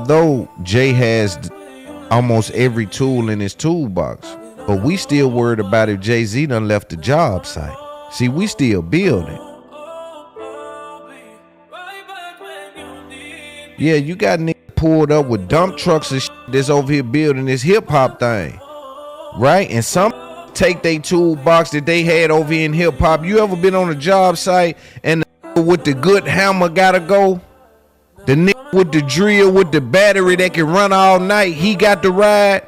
although Jay has almost every tool in his toolbox, but we still worried about if Jay-Z done left the job site. See, we still building. Yeah, you got niggas pulled up with dump trucks and shit that's over here building this hip-hop thing, right? And some take their toolbox that they had over here in hip-hop. You ever been on a job site and the with the good hammer gotta go? The nigga with the drill with the battery that can run all night, he got the ride.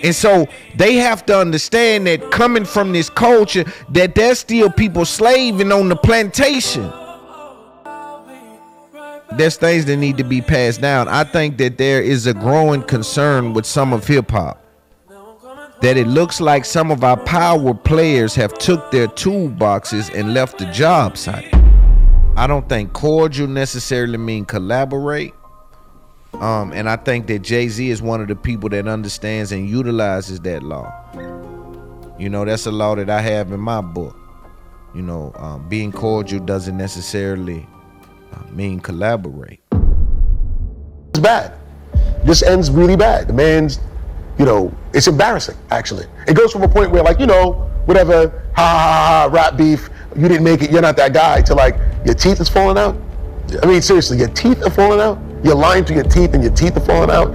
And so they have to understand that coming from this culture, that there's still people slaving on the plantation. There's things that need to be passed down. I think that there is a growing concern with some of hip hop, that it looks like some of our power players have took their toolboxes and left the job site. I don't think cordial necessarily mean collaborate. And I think that Jay-Z is one of the people that understands and utilizes that law. You know, that's a law that I have in my book. You know, being cordial doesn't necessarily mean collaborate. It's bad. This ends really bad. The man's, you know, it's embarrassing, actually. It goes from a point where, like, you know, whatever, rap beef, you didn't make it, you're not that guy, to like, your teeth is falling out. Yeah. I mean, seriously, your teeth are falling out. You're lying to your teeth and your teeth are falling out.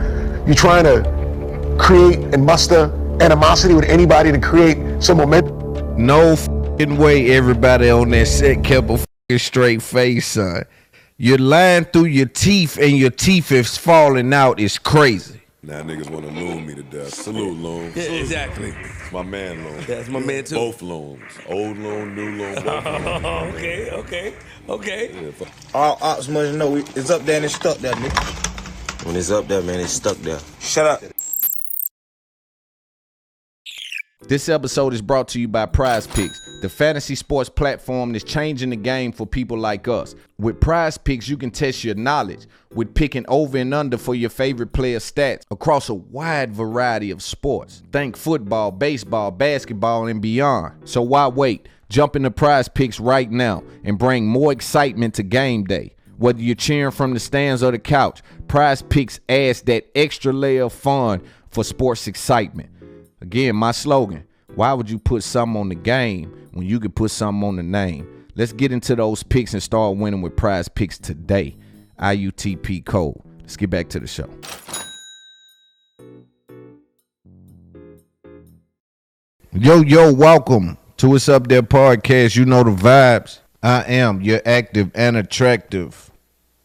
You're trying to create and muster animosity with anybody to create some momentum. No f***ing way everybody on that set kept a f***ing straight face, son. You're lying through your teeth and your teeth is falling out is crazy. Now niggas want to loon me to death. Salute, Loon. Yeah, exactly. It's my man, Loon. That's my man, too. Both Loons. Old Loon, new Loon, both Loons. Okay. Yeah, All ops must know it's up there and it's stuck there, nigga. When it's up there, man, it's stuck there. Shut up. This episode is brought to you by Prize Picks, the fantasy sports platform that's changing the game for people like us. With Prize Picks, you can test your knowledge with picking over and under for your favorite player stats across a wide variety of sports. Think football, baseball, basketball, and beyond. So why wait? Jump into Prize Picks right now and bring more excitement to game day. Whether you're cheering from the stands or the couch, Prize Picks adds that extra layer of fun for sports excitement. Again, my slogan, why would you put something on the game when you could put something on the name? Let's get into those picks and start winning with Prize Picks today. IUTP code. Let's get back to the show. Yo, welcome to It's Up There podcast. You know the vibes. I am your active and attractive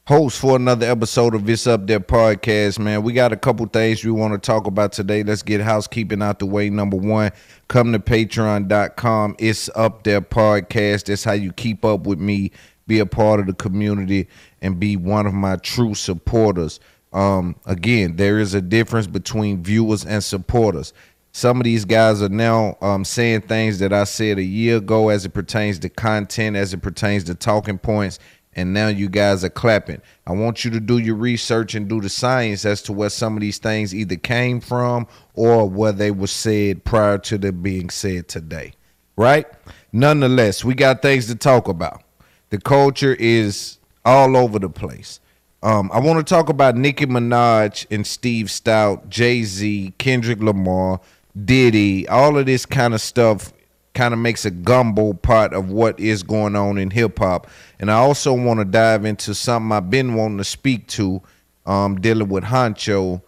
host for another episode of It's Up There podcast, man. We got a couple things we want to talk about today. Let's get housekeeping out the way. Number one, come to patreon.com. It's Up There podcast. That's how you keep up with me, be a part of the community, and be one of my true supporters. Again, there is a difference between viewers and supporters. Some of these guys are now saying things that I said a year ago as it pertains to content, as it pertains to talking points, and now you guys are clapping. I want you to do your research and do the science as to where some of these things either came from or where they were said prior to them being said today, right? Nonetheless, we got things to talk about. The culture is all over the place. I want to talk about Nicki Minaj and Steve Stout, Jay-Z, Kendrick Lamar, Diddy. All of this kind of stuff kind of makes a gumbo part of what is going on in hip-hop. And I also want to dive into something I've been wanting to speak to, dealing with Huncho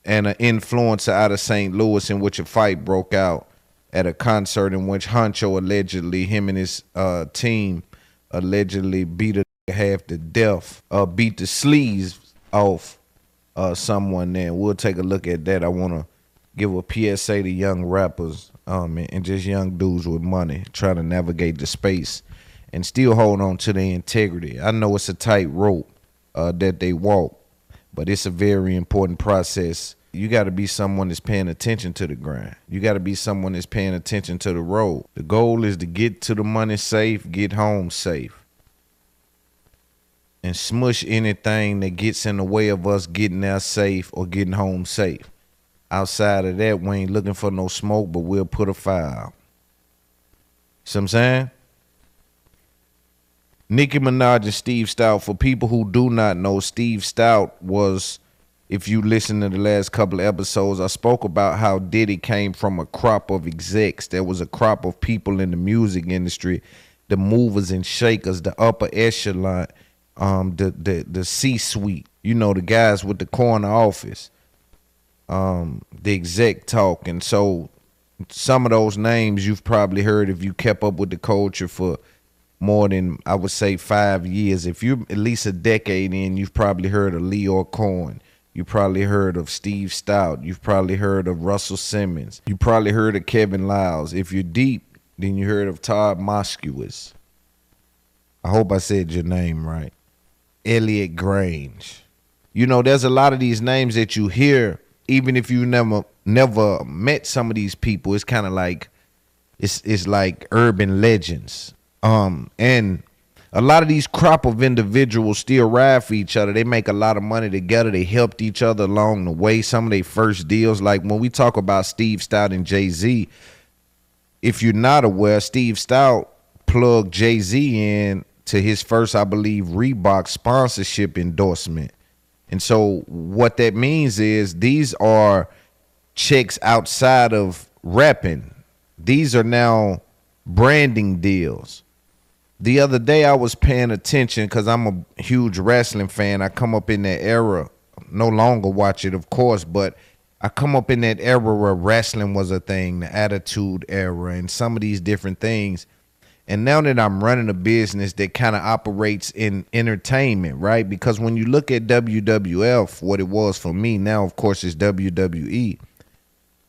and an influencer out of St. Louis, in which a fight broke out at a concert in which Huncho allegedly, him and his team, allegedly beat a half to death, beat the sleeves off someone there. We'll take a look at that. I want to give a PSA to young rappers and just young dudes with money trying to navigate the space and still hold on to their integrity. I know it's a tight rope that they walk, but it's a very important process. You got to be someone that's paying attention to the grind. You got to be someone that's paying attention to the road. The goal is to get to the money safe, get home safe, and smush anything that gets in the way of us getting there safe or getting home safe. Outside of that, we ain't looking for no smoke, but we'll put a fire out. See what I'm saying? Nicki Minaj and Steve Stout. For people who do not know, Steve Stout was, if you listen to the last couple of episodes, I spoke about how Diddy came from a crop of execs. There was a crop of people in the music industry, the movers and shakers, the upper echelon, the C-suite, you know, the guys with the corner office, the exec talk. And so some of those names you've probably heard if you kept up with the culture for more than, I would say, 5 years. If you're at least a decade in, you've probably heard of Lyor Cohen. You probably heard of Steve Stout. You've probably heard of Russell Simmons. You probably heard of Kevin Liles. If you're deep, then you heard of Todd Moskowitz. I hope I said your name right. Elliot Grange. You know, there's a lot of these names that you hear, even if you never met some of these people. It's kind of like, it's like urban legends. And a lot of these crop of individuals still ride for each other. They make a lot of money together. They helped each other along the way. Some of their first deals, like when we talk about Steve Stout and Jay-Z, if you're not aware, Steve Stout plugged Jay-Z in to his first, I believe, Reebok sponsorship endorsement. And so what that means is these are checks outside of rapping. These are now branding deals. The other day I was paying attention because I'm a huge wrestling fan. I come up in that era, no longer watch it, of course, but I come up in that era where wrestling was a thing, the Attitude Era and some of these different things. And now that I'm running a business that kind of operates in entertainment, right? Because when you look at WWF, what it was for me, now of course it's WWE,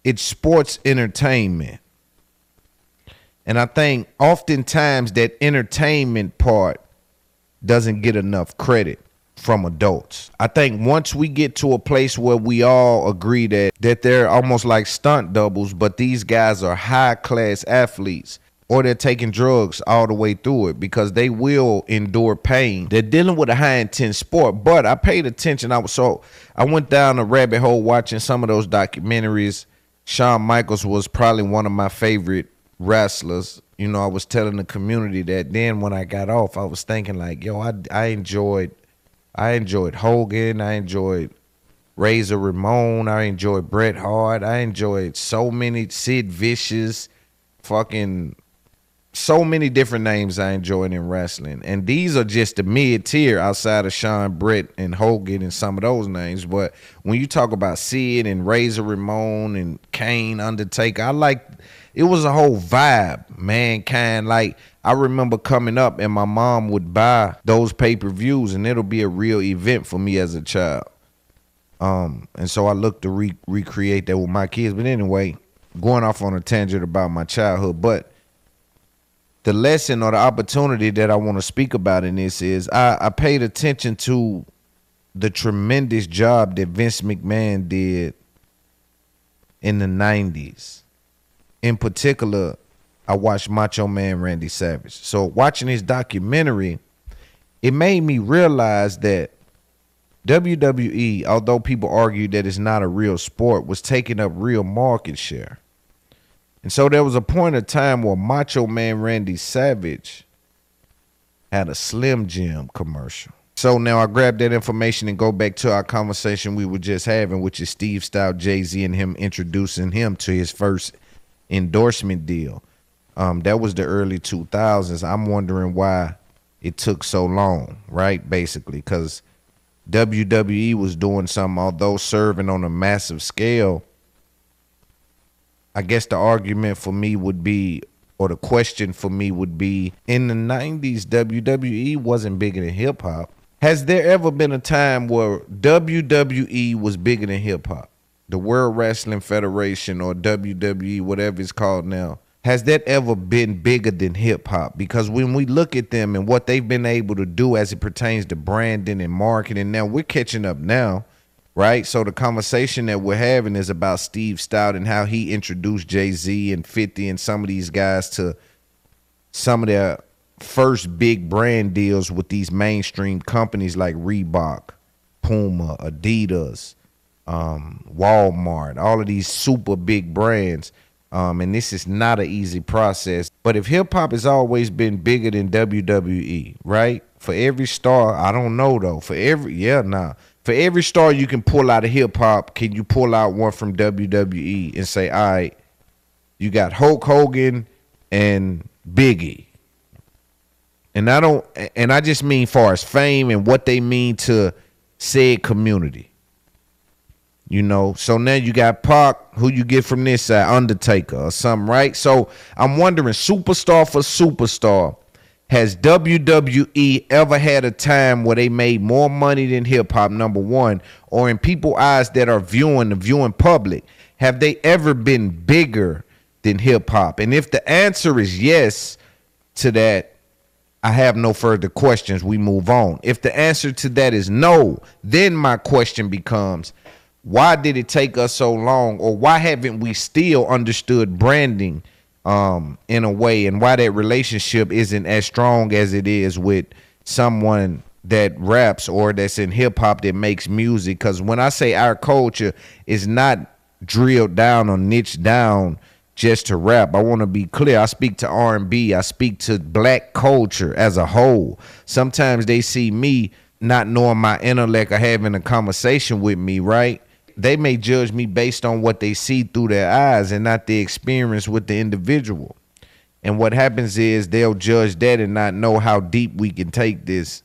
it's sports entertainment. And I think oftentimes that entertainment part doesn't get enough credit from adults. I think once we get to a place where we all agree that they're almost like stunt doubles, but these guys are high-class athletes, or they're taking drugs all the way through it because they will endure pain. They're dealing with a high-intense sport. But I paid attention. I went down a rabbit hole watching some of those documentaries. Shawn Michaels was probably one of my favorite wrestlers. You know, I was telling the community that then when I got off, I was thinking like, yo, I enjoyed Hogan, I enjoyed Razor Ramon, I enjoyed Bret Hart, I enjoyed so many, Sid Vicious, fucking so many different names I enjoyed in wrestling. And these are just the mid-tier outside of Shawn, Bret, and Hogan and some of those names. But when you talk about Sid and Razor Ramon and Kane, Undertaker, it was a whole vibe, Mankind. Like, I remember coming up and my mom would buy those pay-per-views and it'll be a real event for me as a child. And so I look to recreate that with my kids. But anyway, going off on a tangent about my childhood. But the lesson or the opportunity that I want to speak about in this is I paid attention to the tremendous job that Vince McMahon did in the 90s. In particular, I watched Macho Man Randy Savage. So watching his documentary, it made me realize that WWE, although people argue that it's not a real sport, was taking up real market share. And so there was a point of time where Macho Man Randy Savage had a Slim Jim commercial. So now I grab that information and go back to our conversation we were just having, which is Steve Stout, Jay-Z, and him introducing him to his first endorsement deal. That was the early 2000s. I'm wondering why it took so long, right? Basically, because WWE was doing something, although serving on a massive scale. I guess the argument for me would be, or the question for me would be, in the 90s, WWE wasn't bigger than hip hop. Has there ever been a time where WWE was bigger than hip hop? The World Wrestling Federation, or WWE, whatever it's called now. Has that ever been bigger than hip hop? Because when we look at them and what they've been able to do as it pertains to branding and marketing, now we're catching up now, right? So the conversation that we're having is about Steve Stout and how he introduced Jay-Z and 50 and some of these guys to some of their first big brand deals with these mainstream companies like Reebok, Puma, Adidas, Walmart, all of these super big brands. And this is not an easy process. But if hip hop has always been bigger than WWE, right? For every star, I don't know though. For every star you can pull out of hip hop, can you pull out one from WWE and say, all right, you got Hulk Hogan and Biggie. And I just mean far as fame and what they mean to said community. You know, so now you got Pac, who you get from this side, Undertaker or something, right? So I'm wondering, superstar for superstar, has WWE ever had a time where they made more money than hip hop, number one, or in people's eyes that are the viewing public, have they ever been bigger than hip hop? And if the answer is yes to that, I have no further questions. We move on. If the answer to that is no, then my question becomes, why did it take us so long, or why haven't we still understood branding in a way, and why that relationship isn't as strong as it is with someone that raps or that's in hip hop that makes music? Because when I say our culture is not drilled down or niched down just to rap, I want to be clear. I speak to R&B. I speak to black culture as a whole. Sometimes they see me not knowing my intellect or having a conversation with me, right? They may judge me based on what they see through their eyes and not the experience with the individual. And what happens is they'll judge that and not know how deep we can take this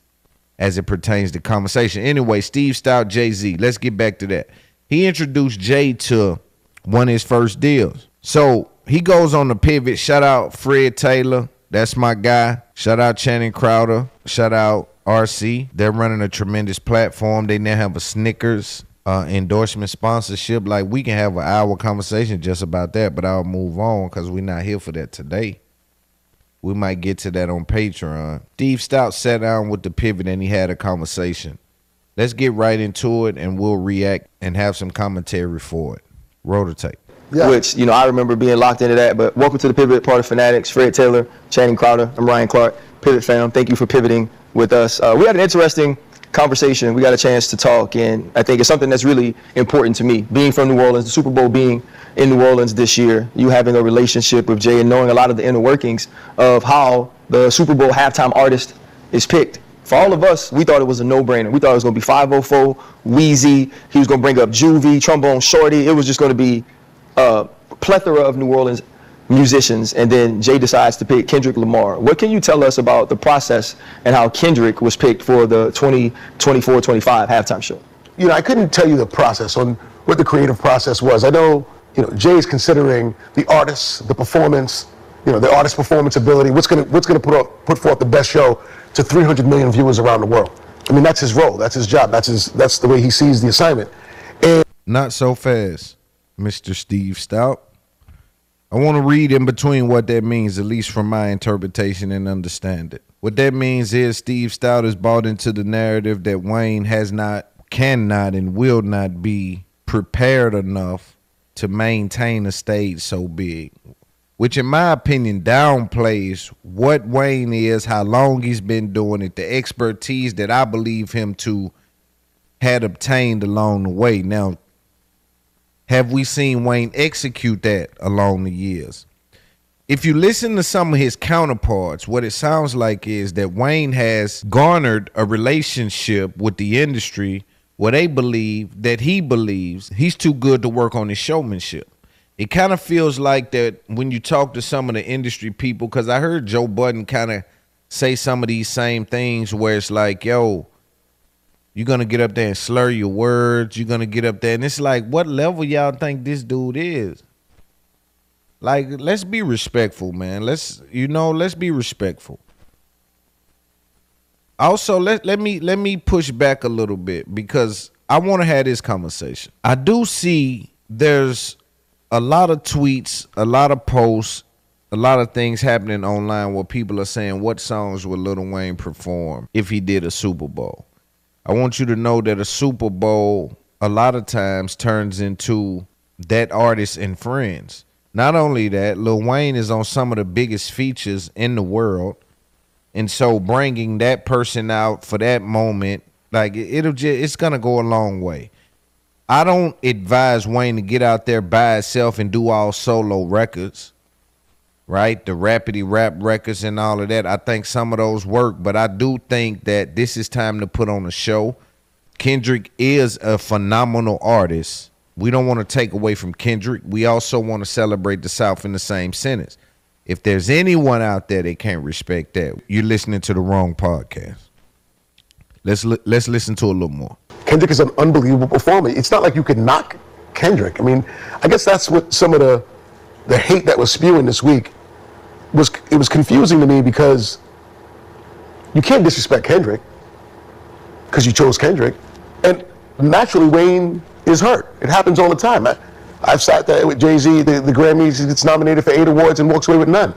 as it pertains to conversation. Anyway, Steve Stoute, Jay-Z. Let's get back to that. He introduced Jay to one of his first deals. So he goes on the pivot. Shout out Fred Taylor. That's my guy. Shout out Channing Crowder. Shout out RC. They're running a tremendous platform. They now have a Snickers endorsement sponsorship. Like, we can have an hour conversation just about that, but I'll move on because we're not here for that today. We might get to that on Patreon. Steve Stoute sat down with the pivot and he had a conversation. Let's get right into it and we'll react and have some commentary for it. Roll the tape. Yeah. Which, you know, I remember being locked into that. But welcome to the Pivot, part of Fanatics. Fred Taylor, Channing Crowder, I'm Ryan Clark, Pivot fam. Thank you for pivoting with us. We had an interesting conversation. We got a chance to talk, and I think it's something that's really important to me. Being from New Orleans, the Super Bowl being in New Orleans this year, you having a relationship with Jay and knowing a lot of the inner workings of how the Super Bowl halftime artist is picked. For all of us, we thought it was a no-brainer. We thought it was going to be 504, Wheezy. He was going to bring up Juvie, Trombone Shorty. It was just going to be a plethora of New Orleans musicians, and then Jay decides to pick Kendrick Lamar. What can you tell us about the process and how Kendrick was picked for the 2024-25 halftime show? You know, I couldn't tell you the process on what the creative process was. I know, you know, Jay's considering the artists, the performance, you know, the artist performance ability. What's gonna put forth the best show to 300 million viewers around the world. I mean, that's his role. That's his job. That's the way he sees the assignment. And Not so fast, Mr. Steve Stoute. I want to read in between what that means, at least from my interpretation and understand it. What that means is Steve Stoute is bought into the narrative that Wayne has not, cannot, and will not be prepared enough to maintain a stage so big, which in my opinion downplays what Wayne is, how long he's been doing it, the expertise that I believe him to had obtained along the way. Now, have we seen Wayne execute that along the years? If you listen to some of his counterparts, what it sounds like is that Wayne has garnered a relationship with the industry where they believe that he believes he's too good to work on his showmanship. It kind of feels like that when you talk to some of the industry people, because I heard Joe Budden kind of say some of these same things where it's like, yo, you're going to get up there and slur your words. You're going to get up there. And it's like, what level y'all think this dude is? Like, let's be respectful, man. Let's be respectful. Also, let me push back a little bit because I want to have this conversation. I do see there's a lot of tweets, a lot of posts, a lot of things happening online where people are saying, what songs would Lil Wayne perform if he did a Super Bowl? I want you to know that a Super Bowl a lot of times turns into that artist and friends. Not only that, Lil Wayne is on some of the biggest features in the world. And so bringing that person out for that moment, like it's going to go a long way. I don't advise Wayne to get out there by himself and do all solo records, right? The rapidy rap records and all of that. I think some of those work, but I do think that this is time to put on a show. Kendrick is a phenomenal artist. We don't want to take away from Kendrick. We also want to celebrate the South in the same sentence. If there's anyone out there that can't respect that, you're listening to the wrong podcast. Let's listen to a little more. Kendrick is an unbelievable performer. It's not like you can knock Kendrick. I mean, I guess that's what some of the hate that was spewing this week was. It was confusing to me because you can't disrespect Kendrick because you chose Kendrick, and naturally Wayne is hurt. It happens all the time. I've sat there with Jay-Z, the Grammys, he gets nominated for 8 awards and walks away with none.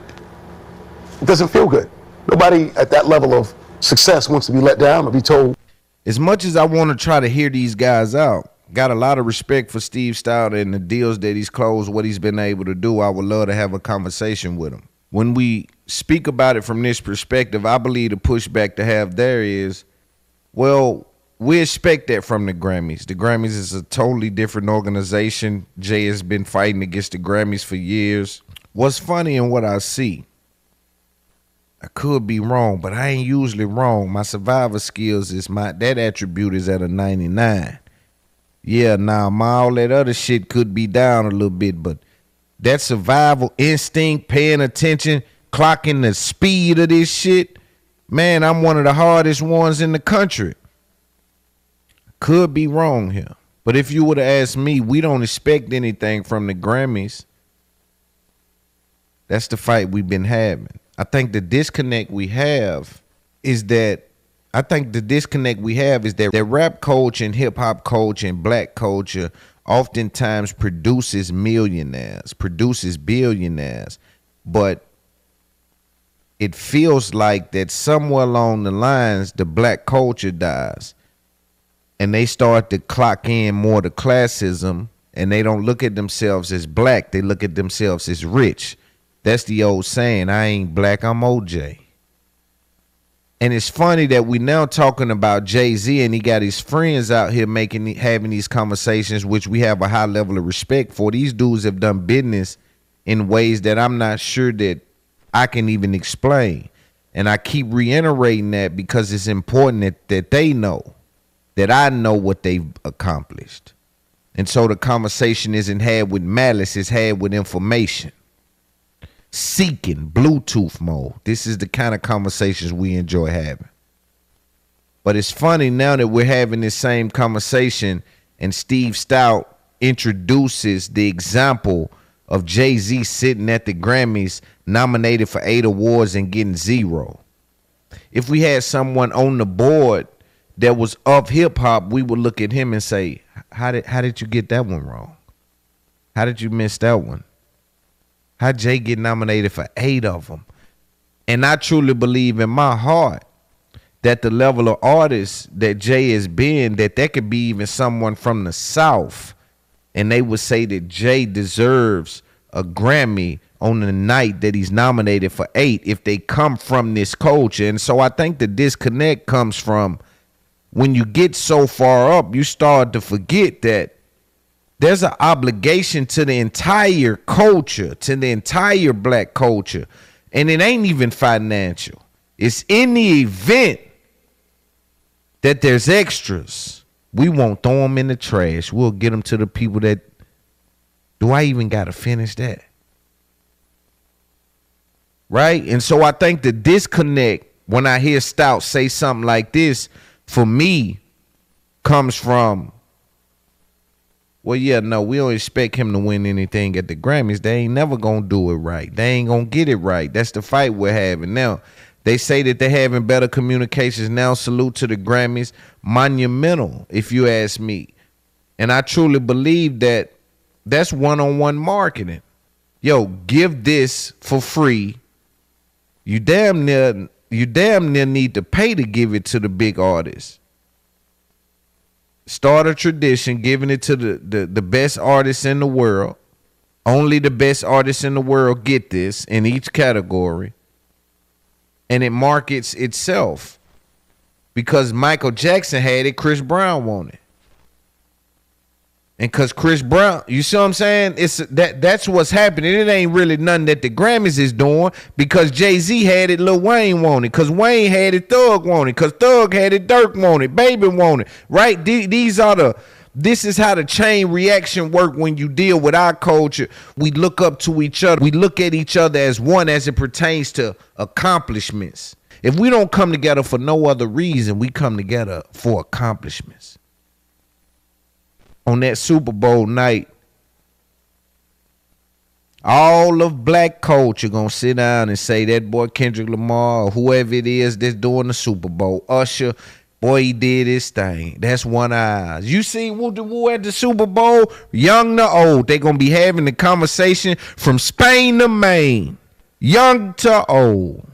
It doesn't feel good. Nobody at that level of success wants to be let down or be told. As much as I want to try to hear these guys out, got a lot of respect for Steve Stout and the deals that he's closed, what he's been able to do. I would love to have a conversation with him. When we speak about it from this perspective, I believe the pushback to have there is, well, we expect that from the Grammys. The Grammys is a totally different organization. Jay has been fighting against the Grammys for years. What's funny in what I see, I could be wrong, but I ain't usually wrong. My survivor skills that attribute is at a 99. Yeah, now all that other shit could be down a little bit, but that survival instinct, paying attention, clocking the speed of this shit, man, I'm one of the hardest ones in the country. Could be wrong here. But if you would have asked me, we don't expect anything from the Grammys. That's the fight we've been having. I think the disconnect we have is that that rap culture and hip hop culture and black culture oftentimes produces millionaires, produces billionaires, but it feels like that somewhere along the lines the black culture dies. And they start to clock in more to classism, and they don't look at themselves as black. They look at themselves as rich. That's the old saying, I ain't black, I'm OJ. And it's funny that we now talking about Jay-Z and he got his friends out here having these conversations, which we have a high level of respect for. These dudes have done business in ways that I'm not sure that I can even explain. And I keep reiterating that because it's important that they know. That I know what they've accomplished. And so the conversation isn't had with malice, it's had with information. Seeking, Bluetooth mode. This is the kind of conversations we enjoy having. But it's funny now that we're having this same conversation and Steve Stout introduces the example of Jay-Z sitting at the Grammys nominated for 8 awards and getting 0. If we had someone on the board that was of hip hop, we would look at him and say, how did you get that one wrong? How did you miss that one? How'd Jay get nominated for 8 of them? And I truly believe in my heart that the level of artist that Jay has been, that could be even someone from the South, and they would say that Jay deserves a Grammy on the night that he's nominated for 8 if they come from this culture. And so I think the disconnect comes from when you get so far up, you start to forget that there's an obligation to the entire culture, to the entire black culture. And it ain't even financial. It's in the event that there's extras, we won't throw them in the trash. We'll get them to the people that, do I even got to finish that? Right? And so I think the disconnect when I hear Stout say something like this, for me, comes from, well, yeah, no, we don't expect him to win anything at the Grammys. They ain't never going to do it right. They ain't going to get it right. That's the fight we're having. Now, they say that they're having better communications now. Salute to the Grammys. Monumental, if you ask me. And I truly believe that that's one-on-one marketing. Yo, give this for free. You damn near need to pay to give it to the big artists. Start a tradition, giving it to the best artists in the world. Only the best artists in the world get this in each category. And it markets itself. Because Michael Jackson had it, Chris Brown wanted it. And cause Chris Brown, you see what I'm saying? That's what's happening. It ain't really nothing that the Grammys is doing because Jay-Z had it, Lil Wayne wanted, cause Wayne had it, Thug wanted, cause Thug had it, Dirk wanted, Baby wanted, right? This is how the chain reaction work when you deal with our culture. We look up to each other. We look at each other as one as it pertains to accomplishments. If we don't come together for no other reason, we come together for accomplishments. On that Super Bowl night, all of black culture gonna sit down and say that boy Kendrick Lamar or whoever it is that's doing the Super Bowl, Usher, boy, he did his thing. That's one eyes. You see woo at the Super Bowl, young to old, they gonna be having the conversation from Spain to Maine, young to old.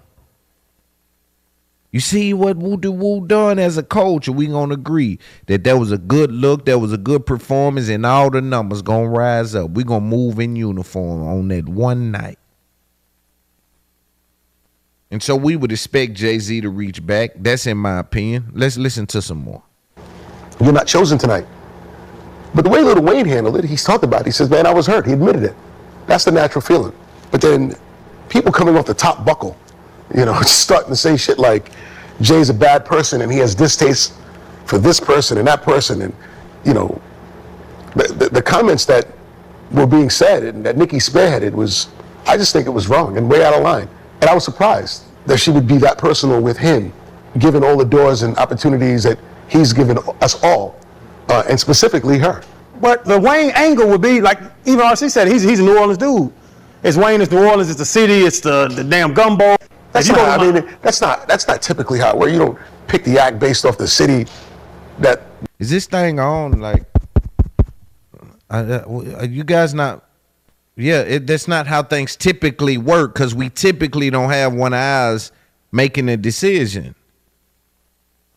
You see what Woo done as a culture, we gonna agree that was a good look, that was a good performance, and all the numbers gonna rise up. We gonna move in uniform on that one night. And so we would expect Jay-Z to reach back. That's in my opinion. Let's listen to some more. You're not chosen tonight. But the way Lil Wayne handled it, he's talked about it. He says, man, I was hurt. He admitted it. That's the natural feeling. But then people coming off the top buckle, just starting to say shit like Jay's a bad person and he has distaste for this person and that person. And, the comments that were being said and that Nicki spearheaded I just think it was wrong and way out of line. And I was surprised that she would be that personal with him, given all the doors and opportunities that he's given us all, and specifically her. But the Wayne angle would be like, even RC said, he's a New Orleans dude. It's Wayne, it's New Orleans, it's the city, it's the damn gumbo. That's not typically how it works. You don't pick the act based off the city. Is this thing on? Like, you guys not? Yeah, that's not how things typically work because we typically don't have one eyes making a decision.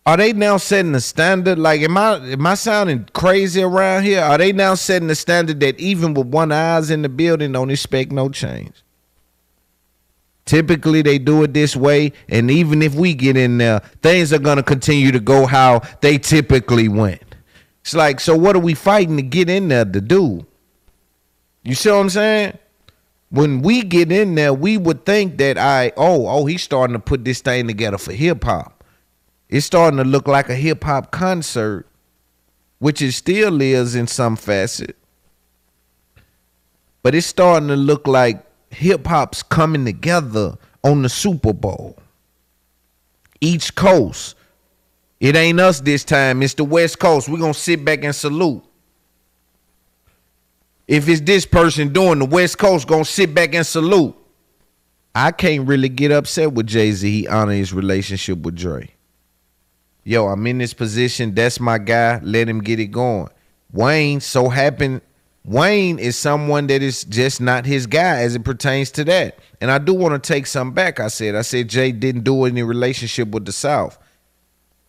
Are they now setting the standard? Like, am I sounding crazy around here? Are they now setting the standard that even with one eyes in the building, don't expect no change? Typically, they do it this way, and even if we get in there, things are going to continue to go how they typically went. It's like, so what are we fighting to get in there to do? You see what I'm saying? When we get in there, we would think that he's starting to put this thing together for hip-hop. It's starting to look like a hip-hop concert, which it still is in some facet. But it's starting to look like hip-hop's coming together on the Super Bowl. Each coast. It ain't us this time. It's the West Coast. We're going to sit back and salute. If it's this person doing, the West Coast going to sit back and salute. I can't really get upset with Jay-Z. He honored his relationship with Dre. Yo, I'm in this position. That's my guy. Let him get it going. Wayne is someone that is just not his guy as it pertains to that. And I do want to take something back. I said Jay didn't do any relationship with the South.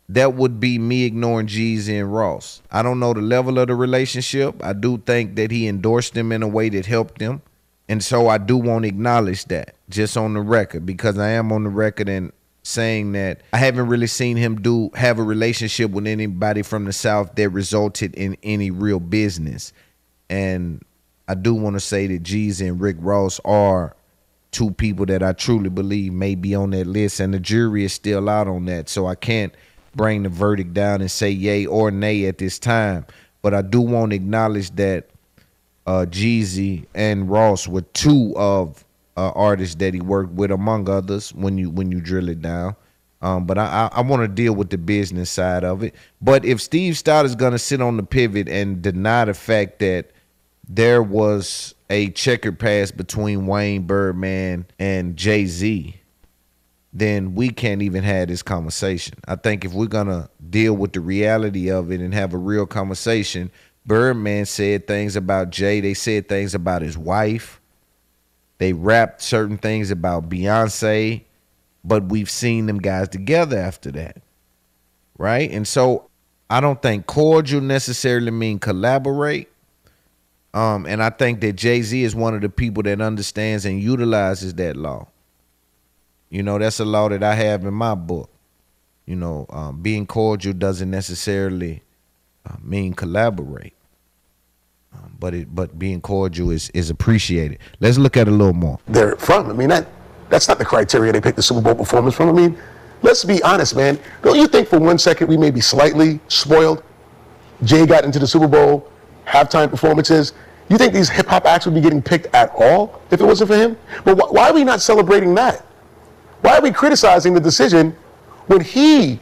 That would be me ignoring Jeezy and Ross. I don't know the level of the relationship. I do think that he endorsed them in a way that helped them. And so I do want to acknowledge that just on the record, because I am on the record and saying that I haven't really seen him have a relationship with anybody from the South that resulted in any real business. And I do want to say that Jeezy and Rick Ross are two people that I truly believe may be on that list, and the jury is still out on that. So I can't bring the verdict down and say yay or nay at this time. But I do want to acknowledge that Jeezy and Ross were two of artists that he worked with, among others, when you drill it down. But I want to deal with the business side of it. But if Steve Stout is going to sit on the pivot and deny the fact that there was a checkered past between Wayne, Birdman, and Jay-Z, then we can't even have this conversation. I think if we're going to deal with the reality of it and have a real conversation, Birdman said things about Jay. They said things about his wife. They rapped certain things about Beyonce, but we've seen them guys together after that, right? And so I don't think cordial necessarily mean collaborate. And I think that Jay-Z is one of the people that understands and utilizes that law. That's a law that I have in my book. Being cordial doesn't necessarily mean collaborate. but being cordial is appreciated. Let's look at it a little more. They're from. I mean, that's not the criteria they picked the Super Bowl performance from. I mean, let's be honest, man. Don't you think for 1 second we may be slightly spoiled? Jay got into the Super Bowl, halftime performances. You think these hip hop acts would be getting picked at all if it wasn't for him? But why are we not celebrating that? Why are we criticizing the decision when he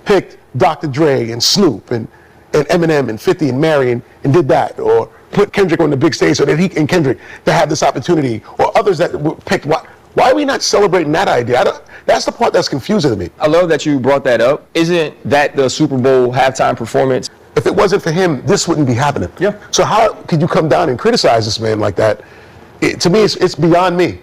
picked Dr. Dre and Snoop and Eminem and 50 and Marion and did that, or put Kendrick on the big stage so that he and Kendrick to have this opportunity, or others that were picked? Why are we not celebrating that idea? That's the part that's confusing to me. I love that you brought that up. Isn't that the Super Bowl halftime performance? If it wasn't for him, this wouldn't be happening. Yeah. So how could you come down and criticize this man like that? To me, it's beyond me.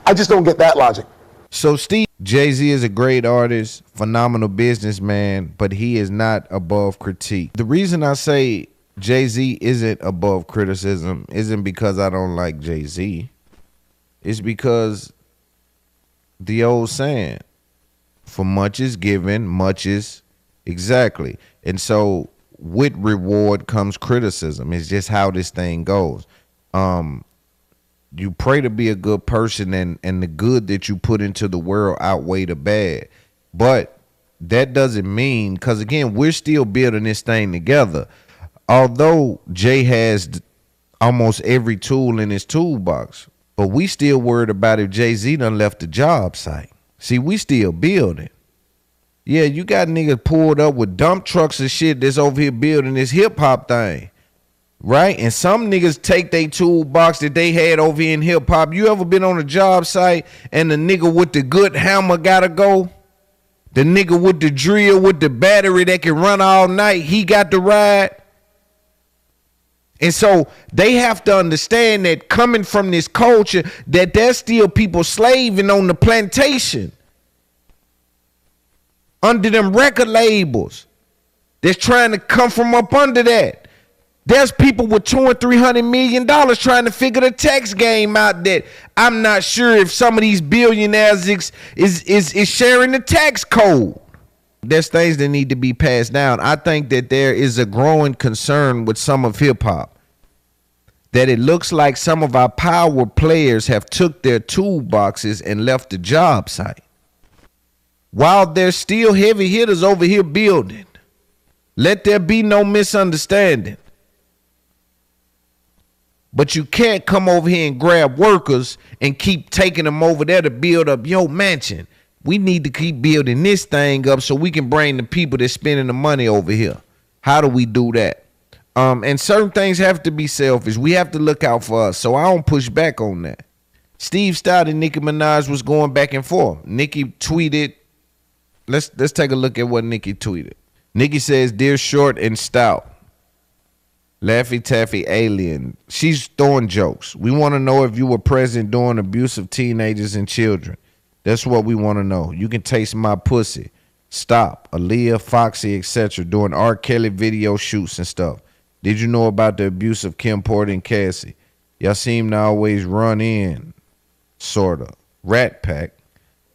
I just don't get that logic. So Steve, Jay-Z is a great artist, phenomenal businessman, but he is not above critique. The reason I say Jay-Z isn't above criticism isn't because I don't like Jay-Z. It's because the old saying, for much is given, much is exactly. And so with reward comes criticism. It's just how this thing goes. You pray to be a good person, and the good that you put into the world outweigh the bad. But that doesn't mean, because again, we're still building this thing together. Although Jay has almost every tool in his toolbox, but we still worried about if Jay-Z done left the job site. See, we still building. Yeah, you got niggas pulled up with dump trucks and shit that's over here building this hip-hop thing. Right? And some niggas take their toolbox that they had over here in hip-hop. You ever been on a job site and the nigga with the good hammer gotta go? The nigga with the drill with the battery that can run all night, he got the ride? And so they have to understand that coming from this culture, that there's still people slaving on the plantation under them record labels that's trying to come from up under that. There's people with $200 and $300 million trying to figure the tax game out that I'm not sure if some of these billionaires is sharing the tax code. There's things that need to be passed down. I think that there is a growing concern with some of hip hop that it looks like some of our power players have took their toolboxes and left the job site, while there's still heavy hitters over here building. Let there be no misunderstanding. But you can't come over here and grab workers and keep taking them over there to build up your mansion. We need to keep building this thing up so we can bring the people that's spending the money over here. How do we do that? And certain things have to be selfish. We have to look out for us. So I don't push back on that. Steve Stout and Nicki Minaj was going back and forth. Nicki tweeted. Let's take a look at what Nicki tweeted. Nicki says, "Dear Short and Stout, Laffy Taffy alien." She's throwing jokes. "We want to know if you were present during abuse of teenagers and children. That's what we want to know. You can taste my pussy. Stop. Aaliyah, Foxy, etc. during R. Kelly video shoots and stuff. Did you know about the abuse of Kim Porter and Cassie? Y'all seem to always run in. Sorta. Rat Pack.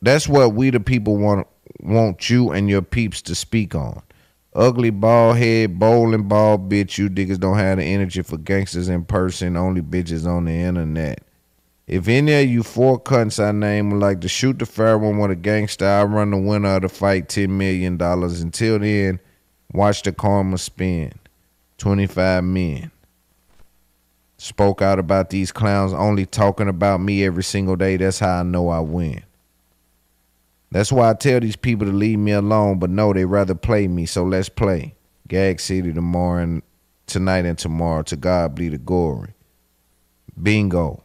That's what we the people want you and your peeps to speak on. Ugly, bald head, bowling ball bitch. You niggas don't have the energy for gangsters in person, only bitches on the internet. If any of you four cunts I name would like to shoot the fair one with a gangster, I'll run the winner of the fight $10 million. Until then, watch the karma spin. 25 men. Spoke out about these clowns only talking about me every single day. That's how I know I win. That's why I tell these people to leave me alone, but no, they rather play me, so let's play. Gag City tonight and tomorrow. To God be the glory. Bingo.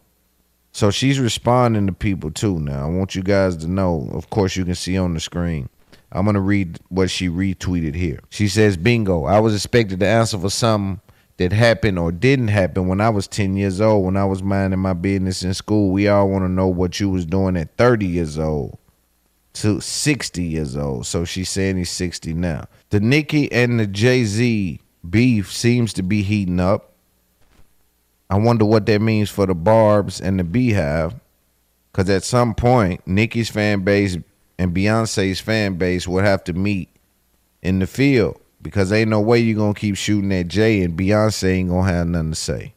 So she's responding to people too now. I want you guys to know, of course you can see on the screen. I'm going to read what she retweeted here. She says, "Bingo, I was expected to answer for something that happened or didn't happen when I was 10 years old, when I was minding my business in school. We all want to know what you was doing at 30 years old. To 60 years old." So she's saying he's 60 now. The Nicki and the Jay-Z beef seems to be heating up. I wonder what that means for the Barbs and the Beehive, because at some point Nicki's fan base and Beyonce's fan base will have to meet in the field because ain't no way you gonna keep shooting at Jay and Beyonce ain't gonna have nothing to say.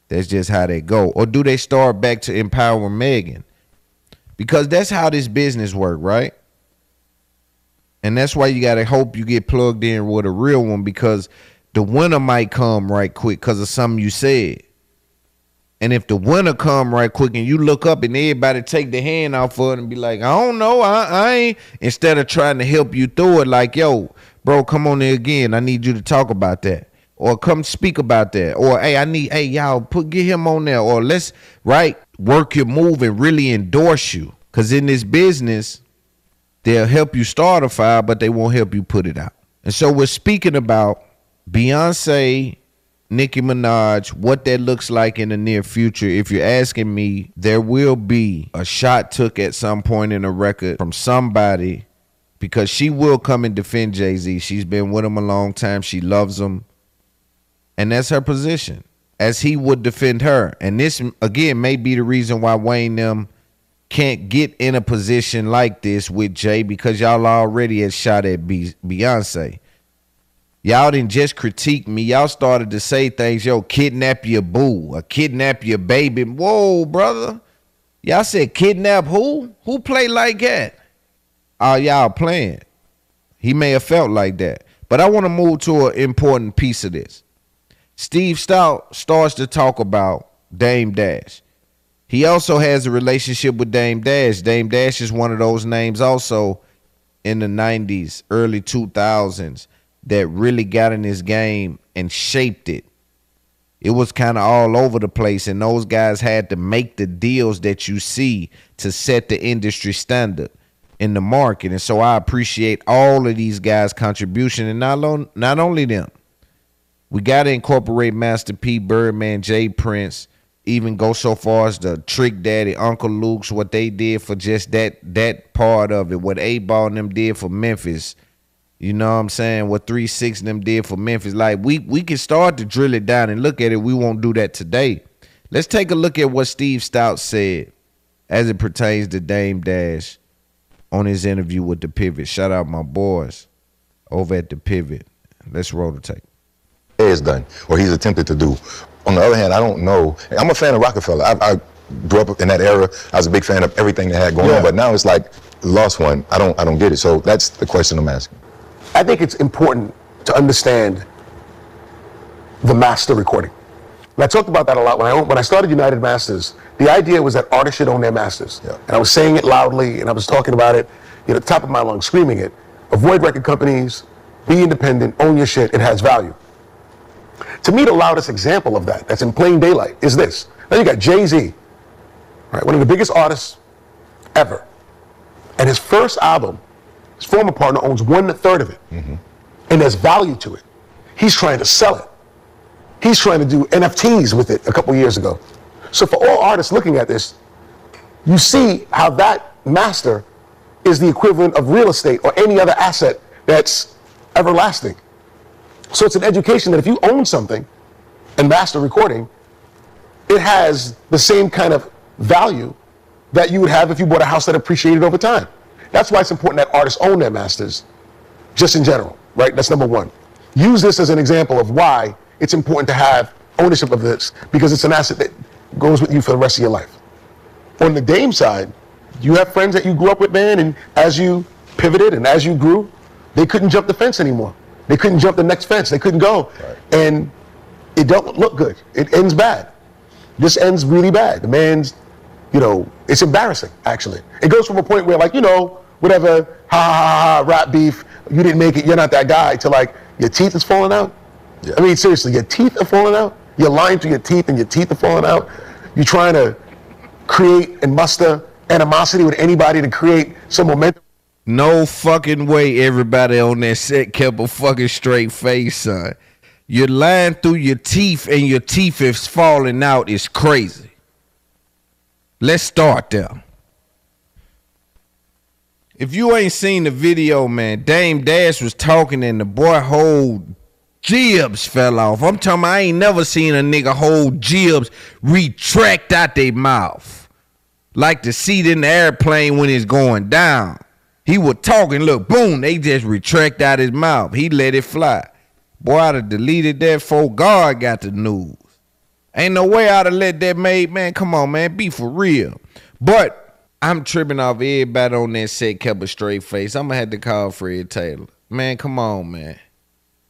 That's just how they go. Or do they start back to empower Megan? Because that's how this business work, right? And that's why you gotta hope you get plugged in with a real one, because the winner might come right quick because of something you said. And if the winner come right quick and you look up and everybody take the hand off of it and be like, I don't know, I ain't, instead of trying to help you through it, like, yo, bro, come on there again. I need you to talk about that. Or come speak about that. Or, hey, y'all, get him on there. Or let's, right, work your move and really endorse you. Because in this business, they'll help you start a fire, but they won't help you put it out. And so we're speaking about Beyonce, Nicki Minaj, what that looks like in the near future. If you're asking me, there will be a shot took at some point in a record from somebody, because she will come and defend Jay-Z. She's been with him a long time. She loves him. And that's her position, as he would defend her. And this, again, may be the reason why Wayne them can't get in a position like this with Jay, because y'all already had shot at Beyonce. Y'all didn't just critique me. Y'all started to say things, yo, kidnap your boo or kidnap your baby. Whoa, brother. Y'all said kidnap who? Who play like that? Oh, y'all playing. He may have felt like that. But I want to move to an important piece of this. Steve Stout starts to talk about Dame Dash. He also has a relationship with Dame Dash. Dame Dash is one of those names also in the 90s, early 2000s, that really got in this game and shaped it. It was kind of all over the place, and those guys had to make the deals that you see to set the industry standard in the market. And so I appreciate all of these guys' contribution, and not only them. We got to incorporate Master P, Birdman, Jay Prince, even go so far as the Trick Daddy, Uncle Luke's, what they did for just that part of it, what 8-Ball and them did for Memphis. You know what I'm saying? What 3 6 and them did for Memphis. Like, we can start to drill it down and look at it. We won't do that today. Let's take a look at what Steve Stout said as it pertains to Dame Dash on his interview with The Pivot. Shout out my boys over at The Pivot. Let's roll the tape. Is done, or he's attempted to do. On the other hand, I don't know. I'm a fan of Rockefeller. I grew up in that era. I was a big fan of everything they had going on, but now it's like lost one. I don't get it. So that's the question I'm asking. I think it's important to understand the master recording. And I talked about that a lot when I started United Masters. The idea was that artists should own their masters. Yeah. And I was saying it loudly, and I was talking about it, at the top of my lungs, screaming it. Avoid record companies, be independent, own your shit, it has value. To me, the loudest example of that, that's in plain daylight, is this. Now you got Jay-Z, right, one of the biggest artists ever. And his first album, his former partner owns 1/3 of it. Mm-hmm. And there's value to it. He's trying to sell it. He's trying to do NFTs with it a couple years ago. So for all artists looking at this, you see how that master is the equivalent of real estate or any other asset that's everlasting. So it's an education that if you own something and master recording, it has the same kind of value that you would have if you bought a house that appreciated over time. That's why it's important that artists own their masters, just in general, right? That's number one. Use this as an example of why it's important to have ownership of this, because it's an asset that goes with you for the rest of your life. On the Dame side, you have friends that you grew up with, man, and as you pivoted and as you grew, they couldn't jump the fence anymore. They couldn't jump the next fence. They couldn't go. Right. And it don't look good. It ends bad. This ends really bad. The man's, it's embarrassing, actually. It goes from a point where, like, whatever, rap beef, you didn't make it, you're not that guy, to like, your teeth is falling out. Yeah. I mean, seriously, your teeth are falling out. You're lying to your teeth and your teeth are falling out. You're trying to create and muster animosity with anybody to create some momentum. No fucking way everybody on that set kept a fucking straight face, son. You're lying through your teeth and your teeth is falling out. It's crazy. Let's start there. If you ain't seen the video, man, Dame Dash was talking and the boy whole jibs fell off. I'm talking about I ain't never seen a nigga whole jibs retract out their mouth. Like the seat in the airplane when it's going down. He was talking, look, boom, they just retract out his mouth. He let it fly. Boy, I'd have deleted that before God got the news. Ain't no way I'd have let that man, come on, man, be for real. But I'm tripping off everybody on that set kept a straight face. I'm going to have to call Fred Taylor. Man, come on, man.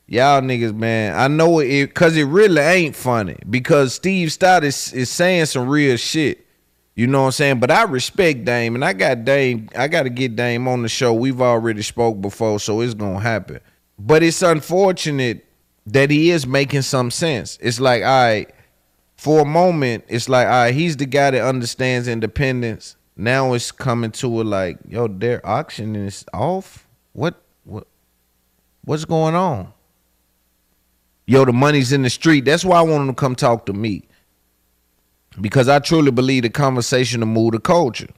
Y'all niggas, man, I know it, because it really ain't funny. Because Steve Stout is saying some real shit. You know what I'm saying? But I respect Dame, and I got to get Dame on the show. We've already spoke before, so it's going to happen. But it's unfortunate that he is making some sense. It's like, all right, for a moment, it's like, all right, he's the guy that understands independence. Now it's coming to it like, yo, their auction is off? What's going on? Yo, the money's in the street. That's why I want him to come talk to me. Because I truly believe the conversation will move the culture.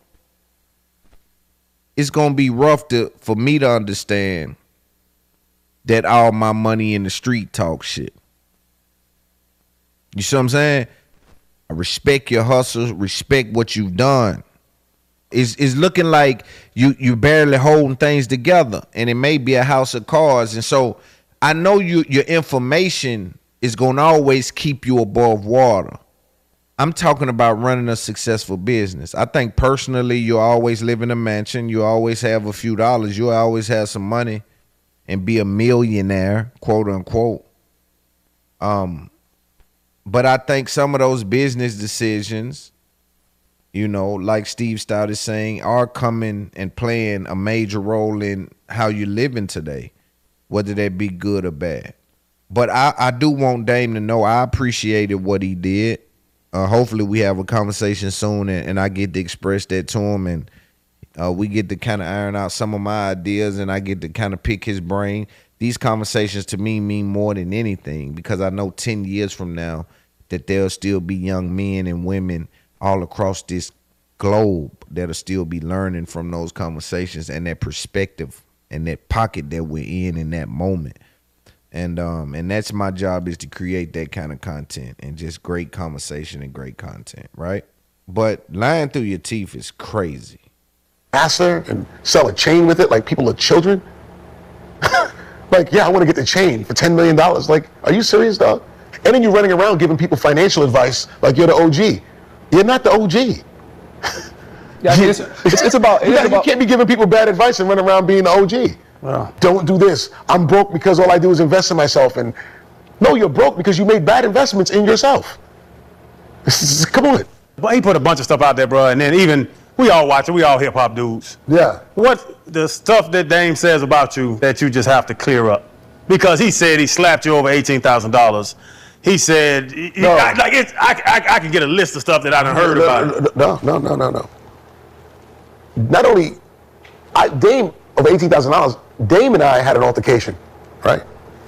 It's going to be rough for me to understand that all my money in the street talk shit. You see what I'm saying? I respect your hustle, respect what you've done. It's looking like you barely holding things together, and it may be a house of cards. And so I know your information is going to always keep you above water. I'm talking about running a successful business. I think personally, you always live in a mansion. You always have a few dollars. You always have some money and be a millionaire, quote unquote. But I think some of those business decisions, you know, like Steve Stout is saying, are coming and playing a major role in how you're living today, whether that be good or bad. But I do want Dame to know I appreciated what he did. Hopefully we have a conversation soon and I get to express that to him, and we get to kind of iron out some of my ideas, and I get to kind of pick his brain. These conversations to me mean more than anything, because I know 10 years from now that there'll still be young men and women all across this globe that'll still be learning from those conversations and that perspective and that pocket that we're in that moment. And that's my job, is to create that kind of content and just great conversation and great content, right? But lying through your teeth is crazy. Answer and sell a chain with it like people are children. Like, yeah, I want to get the chain for $10 million. Like, are you serious, dog? And then you're running around giving people financial advice like you're the OG. You're not the OG. Yeah, I mean, it's about. You can't be giving people bad advice and run around being the OG. Well, don't do this. I'm broke because all I do is invest in myself. And no, you're broke because you made bad investments in yourself. Come on. but he put a bunch of stuff out there, bro. And then even we all watch it. We all hip hop dudes. Yeah. What the stuff that Dame says about you that you just have to clear up? Because he said he slapped you over $18,000. He said, No. I can get a list of stuff that I done heard about. No. Not only, Dame over $18,000. Dame and I had an altercation, right?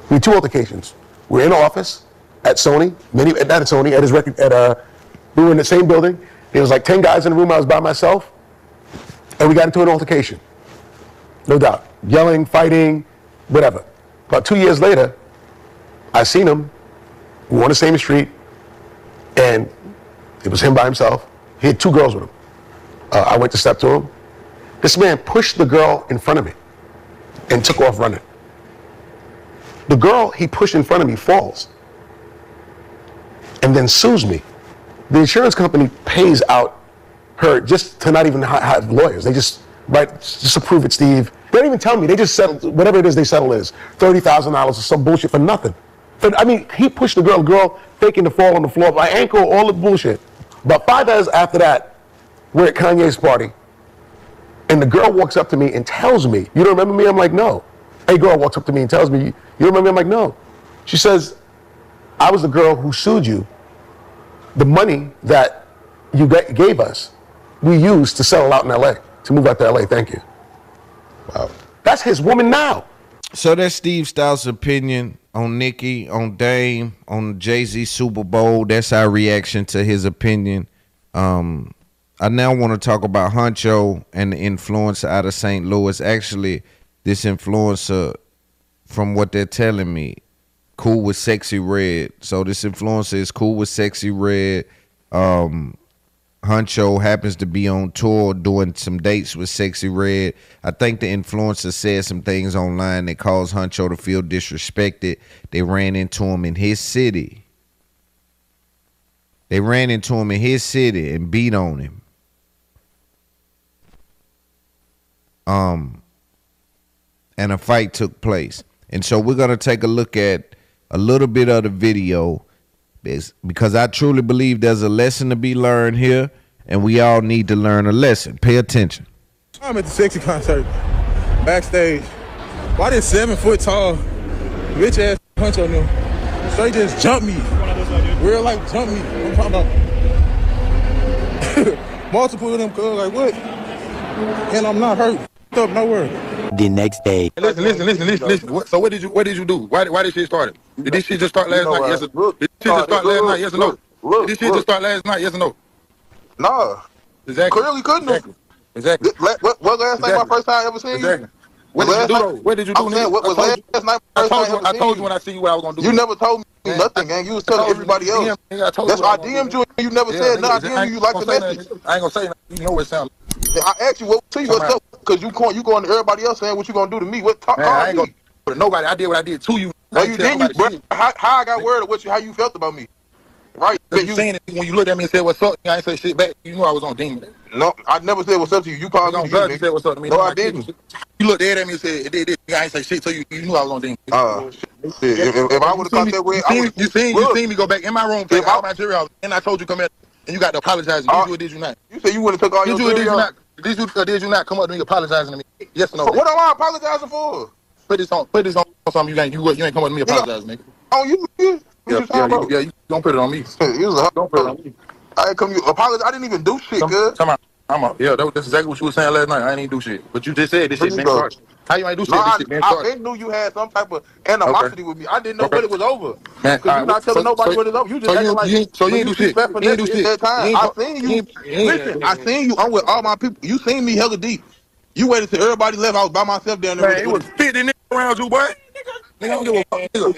We had two altercations. We were in the office at Sony, not at Sony, at his record, we were in the same building. There was like 10 guys in the room. I was by myself, and we got into an altercation. No doubt, yelling, fighting, whatever. About 2 years later, I seen him. We were on the same street, and it was him by himself. He had two girls with him. I went to step to him. This man pushed the girl in front of me and took off running. The girl he pushed in front of me falls and then sues me. The insurance company pays out her just to not even have lawyers. They just write, just approve it, Steve. They don't even tell me. They just settle, whatever it is they settle is, $30,000 or some bullshit for nothing. But I mean, he pushed the girl faking the fall on the floor, my ankle, all the bullshit. About 5 hours after that, we're at Kanye's party, and the girl walks up to me and tells me, "You don't remember me?" I'm like, "No." A girl walks up to me and tells me, "You don't remember me?" I'm like, "No." She says, "I was the girl who sued you. The money that you gave us, we used to settle out in LA, to move out to LA. Thank you." Wow. That's his woman now. So that's Steve Stout's opinion on Nicki, on Dame, on Jay-Z Super Bowl. That's our reaction to his opinion. I now want to talk about Huncho and the influencer out of St. Louis. Actually, this influencer, from what they're telling me, cool with Sexy Red. So this influencer is cool with Sexy Red. Huncho happens to be on tour doing some dates with Sexy Red. I think the influencer said some things online that caused Huncho to feel disrespected. They ran into him in his city. And beat on him. And a fight took place. And so we're going to take a look at a little bit of the video because I truly believe there's a lesson to be learned here, and we all need to learn a lesson. Pay attention. I'm at the Sexy concert, backstage. Why this 7 foot tall, bitch ass Huncho them straight just jump me? Real life jump me. I'm talking about multiple of them, cuz like what? And I'm not hurt. Up nowhere. The next day. Listen. So what did you do? Why this shit started? Did this shit just start last night? Yes or no? Did this shit just start last night? Yes or no? Did this shit just start last night? Yes or no? Nah. Exactly. Clearly couldn't have. Exactly. What last night my first time ever seeing you? Exactly. What did you do though? What did you do? I'm saying, what was last night my first time I told you when I see you what I was gonna do. You never told me nothing, gang. You was telling everybody else. That's why I DM'd you and you never said nothing. I DM'd you like the message. I ain't gonna say nothing. You know what it sounds like. I asked you what's up, because you going to everybody else saying what you gonna do to me. I ain't gonna do to nobody. I did what I did to you. No, you didn't. How I got word of how you felt about me? Right? You saying it when you looked at me and said what's up, I ain't say shit back. You knew I was on demon. No, I never said what's up to you. You called me. You said what's up to me. No, I didn't. You looked at me and said it did. I ain't say shit to you. You knew I was on demon. If I would have thought that way, you seen me go back in my room, take all my jewelry off, and I told you come here and you got to apologize. Did you or did you not? You said you would have took all your jewelry off. Did you not come up to me apologizing to me? Yes or no? What am I apologizing for? Put this on something you ain't come up to me apologizing, nigga. Oh, you you don't put it on me. Don't put it on me. I ain't come you apologize. I didn't even do shit, good. That's exactly what you were saying last night. I ain't even do shit. But you just said this shit been started. How you ain't do shit? This shit been started. I knew you had some type of animosity with me. I didn't know when it was over. Because you're not telling nobody when it's over. You just acting like so you ain't do shit. You ain't do shit. I seen you. Listen, I seen you. I'm with all my people. You seen me hella deep. You waited till everybody left. I was by myself down there. Man, it was 50 niggas around you, boy. Nigga, I don't give a fuck, nigga.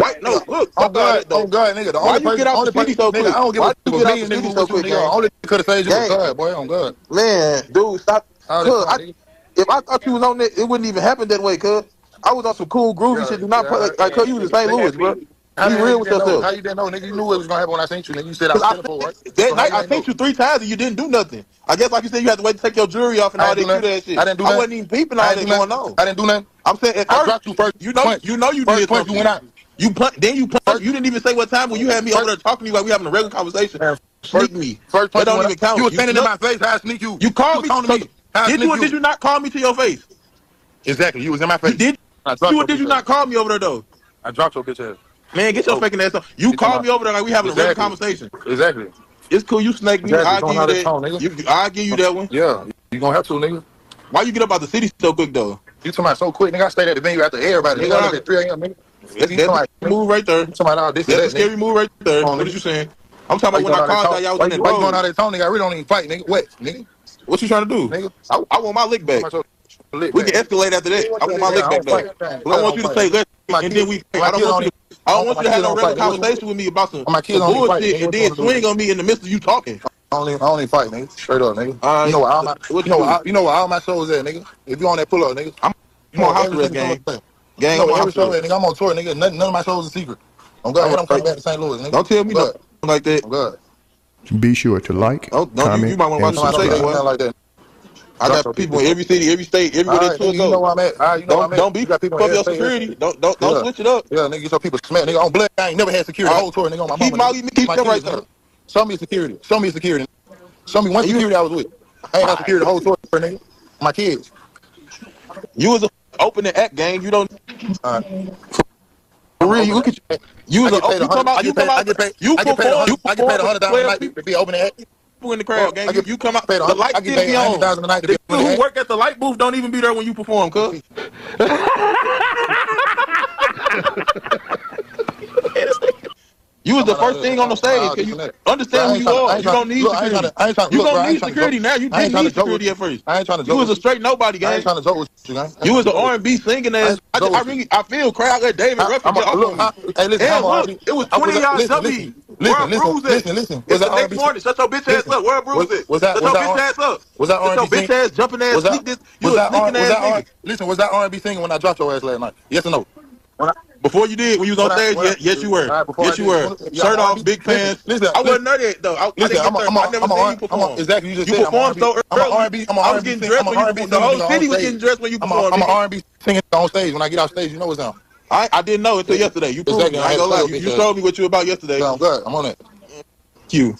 White, no, look. On God, nigga. Why you get off the city so quick? I don't give a million niggas so quick. Only could have saved you with God, boy. On God. Man, dude, stop. If I thought you was on it, it wouldn't even happen that way, cuz. I was on some cool groovy shit. Do not play like cuz you was in St. Louis, bro. Be real with yourself. How you didn't know, nigga? You knew what was gonna happen when I sent you, nigga. You said I was pitiful, right? That night I sent you 3 times and you didn't do nothing. I guess like you said, you had to wait to take your jewelry off and all that shit. I didn't do nothing. I wasn't even peeping all that going on. I didn't do nothing. I'm saying at I first, dropped you first. You know you did something. You went out. You punched. You didn't even say what time when you had me over there talking to you like we having a regular conversation. Sneak me. First that don't even count. You were standing in my face. How I sneak you? You called me. Did you or did you not call me to your face? Exactly. You was in my face. Did you or did you not call me over there though? I dropped your bitch ass. Man, get your faking ass up. You called me over there like we having a regular conversation. Exactly. It's cool. You snake me. I'll give you that. I'll give you that one. Yeah. You gonna have to, nigga. Why you get up out the city so quick though? You talking about so quick, nigga? I stayed at the venue after everybody. Nigga, I at 3 a.m. nigga. That's the move right there. That's a scary move right there. What are you saying? I'm talking about when I called y'all was in that road. Why you going out there, Tony? I really don't even fight, nigga. What, nigga? What you trying to do? Nigga, I want my lick back. We can escalate after that. I want my lick back though. I want you to say let's and then we. I don't want you to have no regular conversation with me about some bullshit and then swing on me in the midst of you talking. I only fight, nigga. Straight up, nigga. You know where all my shows at, nigga. If you on that pull up, nigga. I'm on house arrest, gang. Gang, I'm on show, nigga. I'm on tour, nigga. None of my shows are secret. I'm glad I'm coming back to St. Louis, nigga. Don't tell me nothing like that. I'm good. Be sure to like, comment, you might want to watch some shit like that. I got people in every city, every state, everywhere they tour. You know where I'm at. Don't be fuck your security. Don't switch it up. Yeah, nigga, so people smack. Nigga, on blood, I ain't never had security the whole tour, nigga, on my mama. Keep them right there. Show me security. Show me one security I was with. I ain't had security the whole tour, nigga. My kids. You was an open and act gang. You don't. For real, you look at you. You was an open. I get paid $100 a night to be open and act. In the crowd, gang. You come out. The light get paid $100,000 a night to be on. Who work at the light booth don't even be there when you perform, cuz. You was the first thing on the stage. You understand who you are. You don't need security. You don't need security now. You didn't need security at first. I ain't trying to joke. You was a straight nobody, gang. I ain't trying to joke with you, gang. You was the R&B singing ass. I feel crowd let David Ruffin get up on me. Hey, listen, look, it was 20 y'all jumping. Listen. It's Was the that next R&B? morning. Shut your bitch ass up. Where a bruise at? Was that Shut your was bitch that ass up. was that Shut your R&B bitch ass jumping ass sneak this. You a sneaking ass nigga. Listen, was that R&B singing when I dropped your ass last night? Yes or no? Before you did, when you was on stage, yes you were. Yes you were. Shirt off, big fans. I wasn't know that though. I didn't get there. I never seen you perform. Exactly, you just You said performed so early. I was getting dressed when you performed. The whole city was getting dressed when you performed. I'm an R&B singer on stage. When I get off stage, you know what's on. I didn't know until yesterday. You proved me. I ain't gonna lie. You showed me what you about yesterday. I'm good. I'm on it. I'm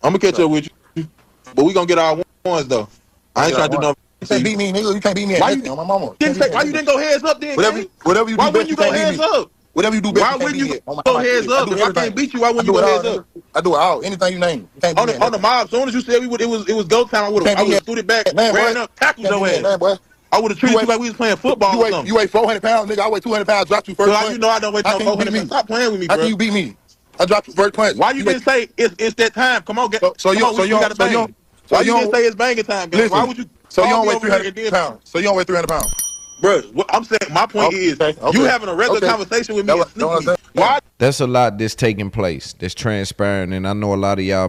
gonna catch up with you. But we gonna get our ones though. I ain't trying to do nothing. You can't beat me, nigga. You can't beat me at nothing on my mama. Why you didn't go heads up then? Whatever you do, why wouldn't you go heads up? Whatever you do best, why wouldn't you go heads up? If I can't beat you, why wouldn't you go heads up? I do it all. Anything you name. On the mob, as soon as you said it was go time, I would have stood it back, ran up, tackled your ass. I would have treated you like we was playing football or something. You weigh 400 pounds, nigga. I weigh 200 pounds. Dropped you first punch. You know I don't weigh 400 pounds. Stop playing with me, bro. How can you beat me? I dropped you first punch. Why you didn't say it's that time? Come on, so you got to bang. Why you didn't say it's banging time? Why would you? So you don't weigh 300 pounds. So you don't weigh 300 pounds. Bro, what I'm saying, my point is, you having a regular conversation with me and sneak me. Why? That's a lot that's taking place, that's transpiring, and I know a lot of y'all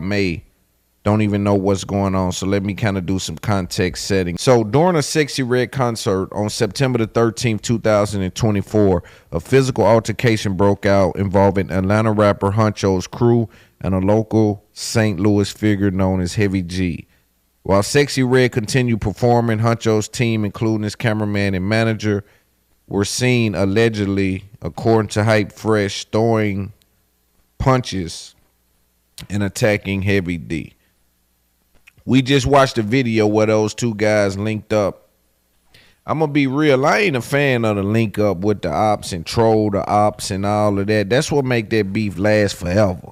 don't even know what's going on, so let me kind of do some context setting. So during a Sexy Red concert on September the 13th, 2024, a physical altercation broke out involving Atlanta rapper Huncho's crew and a local St. Louis figure known as Heavy G. While Sexy Red continued performing, Huncho's team, including his cameraman and manager, were seen allegedly, according to Hype Fresh, throwing punches and attacking Heavy D. We just watched a video where those two guys linked up. I'm going to be real. I ain't a fan of the link up with the ops and troll the ops and all of that. That's what make that beef last forever.